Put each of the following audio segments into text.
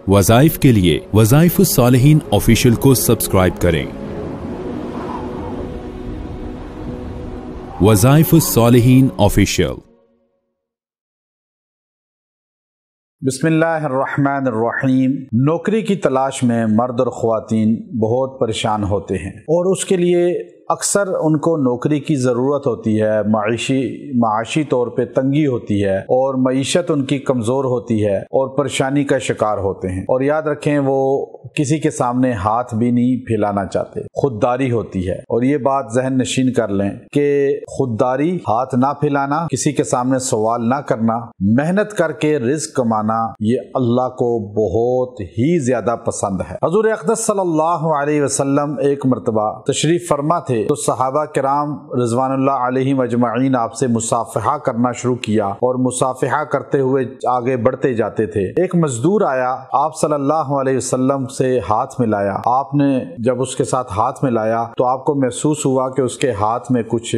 وظائف کے لیے وظائف الصالحین آفیشیل کو سبسکرائب کریں۔ وظائف الصالحین آفیشیل۔ بسم اللہ الرحمن الرحیم۔ نوکری کی تلاش میں مرد اور خواتین بہت پریشان ہوتے ہیں اور اس کے لیے اکثر ان کو نوکری کی ضرورت ہوتی ہے، معاشی طور پہ تنگی ہوتی ہے اور معیشت ان کی کمزور ہوتی ہے اور پریشانی کا شکار ہوتے ہیں، اور یاد رکھیں وہ کسی کے سامنے ہاتھ بھی نہیں پھیلانا چاہتے، خودداری ہوتی ہے۔ اور یہ بات ذہن نشین کر لیں کہ خودداری، ہاتھ نہ پھیلانا، کسی کے سامنے سوال نہ کرنا، محنت کر کے رزق کمانا، یہ اللہ کو بہت ہی زیادہ پسند ہے۔ حضور اقدس صلی اللہ علیہ وسلم ایک مرتبہ تشریف فرما تھے تو صحابہ کرام رضوان اللہ علیہم اجمعین آپ سے مصافحہ کرنا شروع کیا اور مصافحہ کرتے ہوئے آگے بڑھتے جاتے تھے۔ ایک مزدور آیا، آپ صلی اللہ علیہ وسلم سے ہاتھ ملایا۔ آپ نے جب اس کے ساتھ ہاتھ ملایا تو آپ کو محسوس ہوا کہ اس کے ہاتھ میں کچھ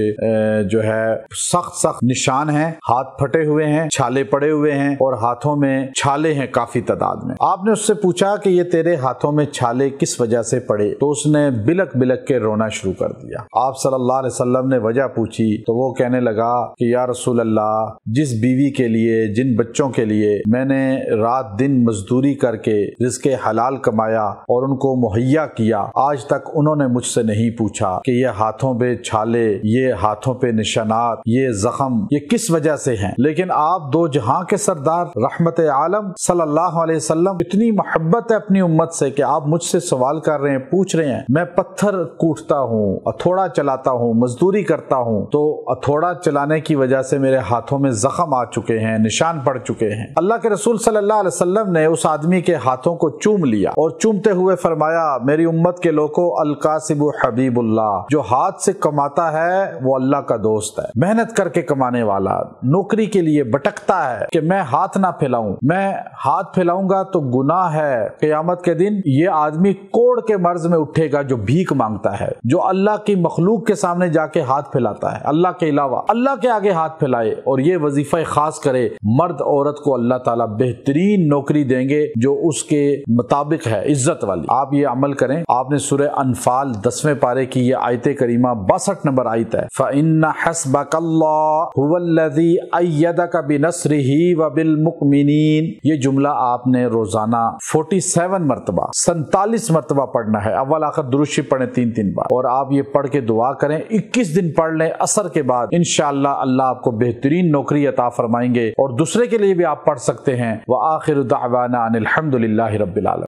جو ہے سخت نشان ہیں، ہاتھ پھٹے ہوئے ہیں، چھالے پڑے ہوئے ہیں اور ہاتھوں میں چھالے ہیں کافی تعداد میں۔ آپ نے اس سے پوچھا کہ یہ تیرے ہاتھوں میں چھالے کس وجہ سے پڑے؟ تو اس نے بلک بلک کے رونا شروع کر دیا۔ آپ صلی اللہ علیہ وسلم نے وجہ پوچھی تو وہ کہنے لگا کہ یا رسول اللہ، جس بیوی کے لیے، جن بچوں کے لیے میں نے رات دن مزدوری کر کے رزق حلال کمایا اور ان کو مہیا کیا، آج تک انہوں نے مجھ سے نہیں پوچھا کہ یہ ہاتھوں پہ چھالے، یہ ہاتھوں پہ نشانات، یہ زخم، یہ کس وجہ سے ہیں۔ لیکن آپ دو جہاں کے سردار رحمت عالم صلی اللہ علیہ وسلم، اتنی محبت ہے اپنی امت سے کہ آپ مجھ سے سوال کر رہے ہیں، پوچھ رہے ہیں۔ میں پتھر کوٹتا ہوں، ہتھوڑا چلاتا ہوں، مزدوری کرتا ہوں، تو ہتھوڑا چلانے کی وجہ سے میرے ہاتھوں میں زخم آ چکے ہیں، نشان پڑ چکے ہیں۔ اللہ کے رسول صلی اللہ علیہ وسلم نے اس آدمی کے ہاتھوں کو چوم لیا اور چومتے ہوئے فرمایا، میری امت کے لوگوں، القاسب حبیب اللہ، جو ہاتھ سے کماتا ہے وہ اللہ کا دوست ہے۔ محنت کر کے کمانے والا نوکری کے لیے بھٹکتا ہے کہ میں ہاتھ نہ پھیلاؤں، میں ہاتھ پھیلاؤں گا تو گناہ ہے۔ قیامت کے دن یہ آدمی کوڑ کے مرض میں اٹھے گا جو بھیک مانگتا ہے، جو اللہ کی مخلوق کے سامنے جا کے ہاتھ پھیلاتا ہے، اللہ کے علاوہ اللہ کے آگے ہاتھ پھیلائے اور یہ وظیفہ خاص کرے۔ مرد عورت کو اللہ تعالیٰ بہترین نوکری دیں گے جو اس کے مطابق ہے، عزت والی۔ آپ یہ عمل کریں۔ آپ نے سورہ انفال 10ویں پارے کی یہ آیت کریمہ 62 نمبر آیت ہے، فَإِنَّ حَسْبَكَ اللَّهُ هُوَ الَّذِي أَيَّدَكَ بِنَصْرِهِ وَبِالْمُؤْمِنِينَ، یہ جملہ آپ نے روزانہ 47 مرتبہ 47 مرتبہ پڑھنا ہے، اول آخر درود شریف پڑھیں 3 بار، اور آپ یہ پڑھ کے دعا کریں، 21 دن پڑھ لیں، عصر کے بعد انشاءاللہ اللہ آپ کو بہترین نوکری عطا فرمائیں گے، اور دوسرے کے لیے بھی آپ پڑھ سکتے ہیں۔ وآخر دعوانا ان الحمد للہ رب العالمین۔